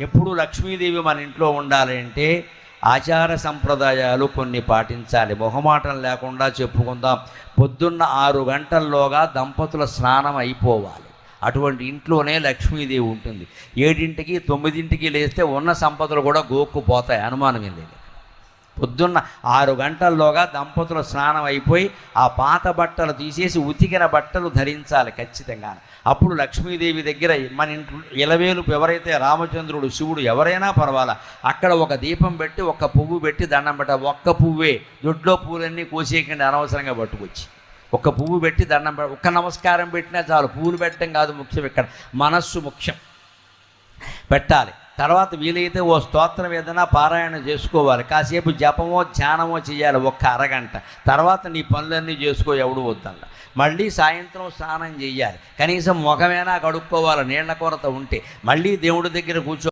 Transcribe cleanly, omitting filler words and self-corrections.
ఎప్పుడు లక్ష్మీదేవి మన ఇంట్లో ఉండాలి అంటే ఆచార సంప్రదాయాలు కొన్ని పాటించాలి. మొహమాటం లేకుండా చెప్పుకుందాం. పొద్దున్న 6 గంటల్లోగా దంపతుల స్నానం అయిపోవాలి. అటువంటి ఇంట్లోనే లక్ష్మీదేవి ఉంటుంది. 7ంటికి 9ంటికి లేస్తే ఉన్న సంపదలు కూడా గోక్కుపోతాయి, అనుమానం ఏం లేదు. పొద్దున్న 6 గంటల్లోగా దంపతుల స్నానం అయిపోయి ఆ పాత బట్టలు తీసేసి ఉతికిన బట్టలు ధరించాలి ఖచ్చితంగా. అప్పుడు లక్ష్మీదేవి దగ్గర మన ఇంట్లో ఇలవేలుపు ఎవరైతే రామచంద్రుడు, శివుడు ఎవరైనా పర్వాలా, అక్కడ ఒక దీపం పెట్టి ఒక పువ్వు పెట్టి దండం పెట్ట. ఒక్క పువ్వే, దొడ్లో పువ్వులన్నీ కోసేయకండి అనవసరంగా పట్టుకొచ్చి. ఒక పువ్వు పెట్టి దండం పెట్ట, ఒక్క నమస్కారం పెట్టినా చాలు. పువ్వులు పెట్టడం కాదు ముఖ్యం, ఇక్కడ మనస్సు ముఖ్యం. పెట్టాలి. తర్వాత వీలైతే ఓ స్తోత్రం ఏదైనా పారాయణ చేసుకోవాలి. కాసేపు జపమో ధ్యానమో చేయాలి, ఒక్క అరగంట. తర్వాత నీ పనులన్నీ చేసుకో, ఎవడు వద్దల్లా. మళ్ళీ సాయంత్రం స్నానం చేయాలి. కనీసం ముఖమైనా కడుక్కోవాలి నీళ్ల కొరత ఉంటే. మళ్ళీ దేవుడి దగ్గర కూర్చో.